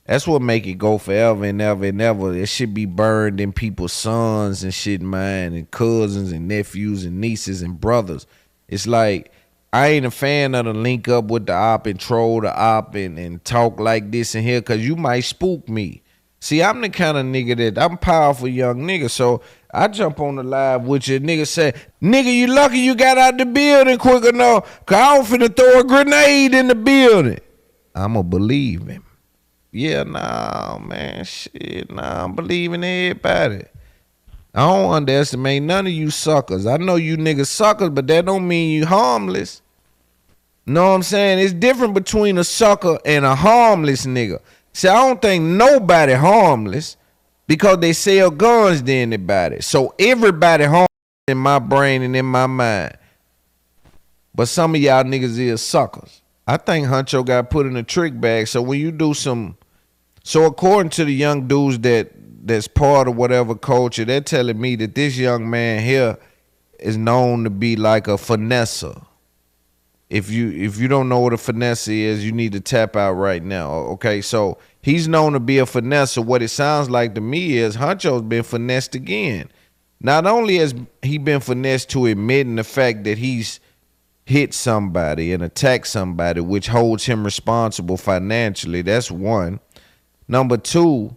That's what make it go forever and ever and ever. It should be burned in people's sons and shit, man, and cousins and nephews and nieces and brothers. It's like, I ain't a fan of the link up with the op and troll the op and talk like this and here, because you might spook me. See, I'm the kind of nigga that I'm powerful young nigga, so I jump on the live with you. Nigga say, nigga, you lucky you got out the building quick enough, because I was finna throw a grenade in the building. I'ma believe him. Yeah, nah, man, shit, nah, I'm believing everybody. I don't underestimate none of you suckers. I know you niggas suckers, but that don't mean you harmless. Know what I'm saying? It's different between a sucker and a harmless nigga. See, I don't think nobody harmless because they sell guns to anybody. So everybody harmless in my brain and in my mind. But some of y'all niggas is suckers. I think Huncho got put in a trick bag. So when you do so according to the young dudes that's part of whatever culture, they're telling me that this young man here is known to be like a finesser. If you don't know what a finesse is, you need to tap out right now. Okay, so he's known to be a finesser. What it sounds like to me is Huncho's been finessed again. Not only has he been finessed to admitting the fact that he's hit somebody and attacked somebody, which holds him responsible financially. That's one. Number two,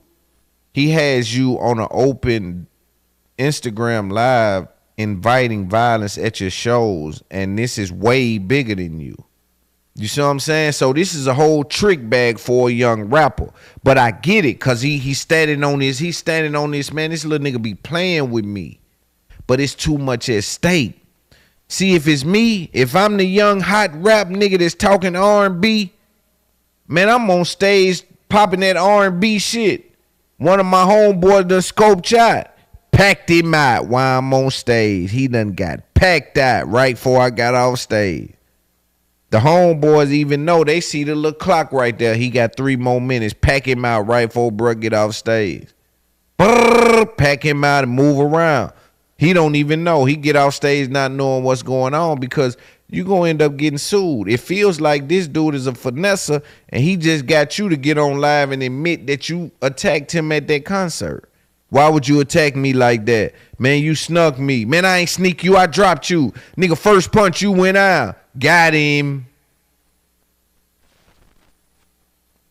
he has you on an open Instagram live inviting violence at your shows, and this is way bigger than you. You see what I'm saying? So this is a whole trick bag for a young rapper. But I get it, cause he's standing on this. He's standing on this, man. This little nigga be playing with me, but it's too much at stake. See, if it's me, if I'm the young hot rap nigga that's talking R&B, man, I'm on stage popping that R&B shit. One of my homeboys done scoped shot. Packed him out while I'm on stage. He done got packed out right before I got off stage. The homeboys even know, they see the little clock right there. He got 3 more minutes. Pack him out right before bruh get off stage. Brrr, pack him out and move around. He don't even know. He get off stage not knowing what's going on because you gonna end up getting sued. It feels like this dude is a finesser and he just got you to get on live and admit that you attacked him at that concert. Why would you attack me like that? Man, you snuck me. Man, I ain't sneak you. I dropped you. Nigga, first punch you went out. Got him.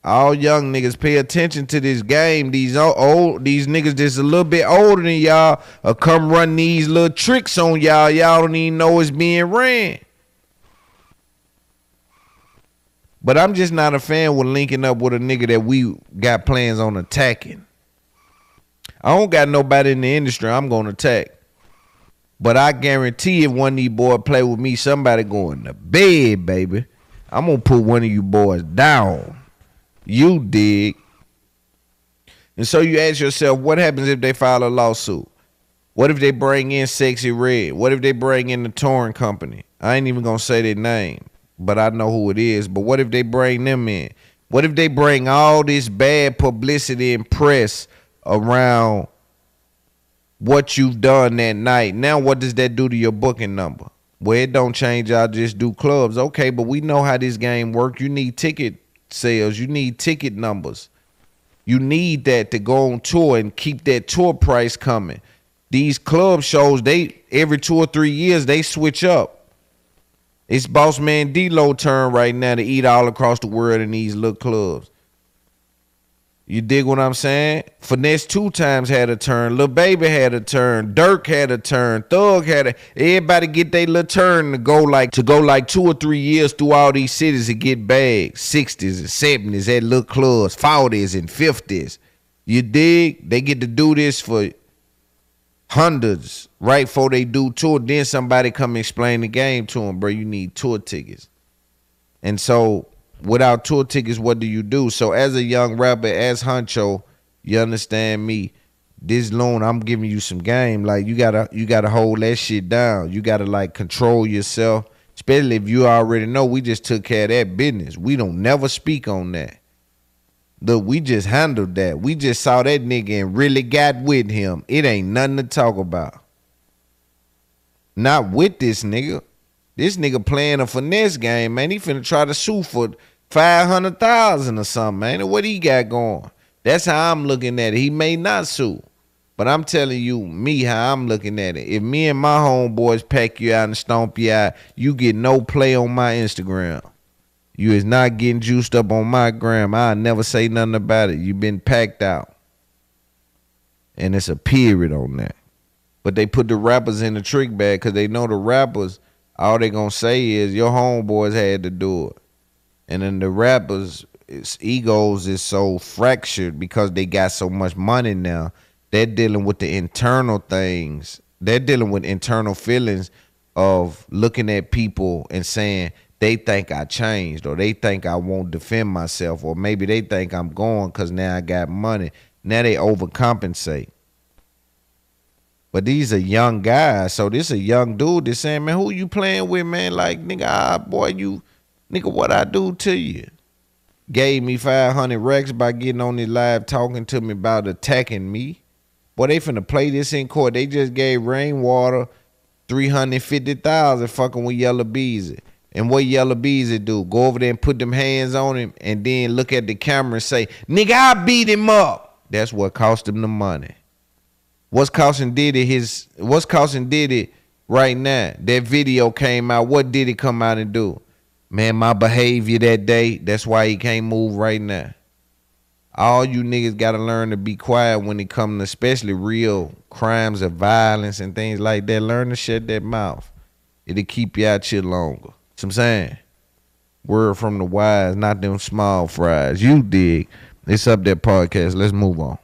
All young niggas, pay attention to this game. These niggas that's a little bit older than y'all come run these little tricks on y'all. Y'all don't even know it's being ran. But I'm just not a fan with linking up with a nigga that we got plans on attacking. I don't got nobody in the industry I'm gonna attack. But I guarantee if one of these boys play with me, somebody going to bed, baby. I'm gonna put one of you boys down. You dig? And so you ask yourself, what happens if they file a lawsuit? What if they bring in Sexy Red? What if they bring in the touring company? I ain't even gonna say their name, but I know who it is. But what if they bring them in? What if they bring all this bad publicity and press around what you've done that night? Now what does that do to your booking number? Well, it don't change. I'll just do clubs. Okay, but we know how this game works. You need ticket sales. You need ticket numbers. You need that to go on tour and keep that tour price coming. These club shows, they every 2 or 3 years, they switch up. It's Boss Man D-Lo turn right now to eat all across the world in these little clubs. You dig what I'm saying? Finesse 2 times had a turn. Lil Baby had a turn. Dirk had a turn. Thug had a. Everybody get their little turn to go like 2 or 3 years through all these cities to get bags. 60s and 70s at little clubs, 40s and 50s. You dig? They get to do this for hundreds right before they do tour. Then somebody come explain the game to them, bro. You need tour tickets. And so without tour tickets, what do you do? So as a young rapper, as Huncho, you understand me. This loan, I'm giving you some game. Like you gotta hold that shit down. You gotta like control yourself. Especially if you already know we just took care of that business. We don't never speak on that. Look, we just handled that. We just saw that nigga and really got with him. It ain't nothing to talk about. Not with this nigga. This nigga playing a finesse game, man. He finna try to sue for $500,000 or something, man. What he got going? That's how I'm looking at it. He may not sue, but I'm telling you, me, how I'm looking at it. If me and my homeboys pack you out and stomp you out, you get no play on my Instagram. You is not getting juiced up on my gram. I'll never say nothing about it. You been packed out. And it's a period on that. But they put the rappers in the trick bag because they know the rappers, all they gonna say is your homeboys had to do it. And then the rappers' egos is so fractured because they got so much money now. They're dealing with the internal things. They're dealing with internal feelings of looking at people and saying they think I changed, or they think I won't defend myself, or maybe they think I'm going because now I got money. Now they overcompensate. But these are young guys. So this a young dude that's saying, man, who you playing with, man? Like, nigga, nigga, what I do to you? Gave me 500 racks by getting on this live talking to me about attacking me. Boy, they finna play this in court. They just gave Rainwater $350,000 fucking with Yella Beezy. And what Yella Beezy do? Go over there and put them hands on him and then look at the camera and say, nigga, I beat him up. That's what cost him the money. What's costing Diddy right now? That video came out. What did he come out and do? Man, my behavior that day, that's why he can't move right now. All you niggas gotta learn to be quiet when it comes to especially real crimes of violence and things like that. Learn to shut that mouth. It'll keep you out here longer. See what I'm saying? Word from the wise, not them small fries. You dig. It's Up There Podcast. Let's move on.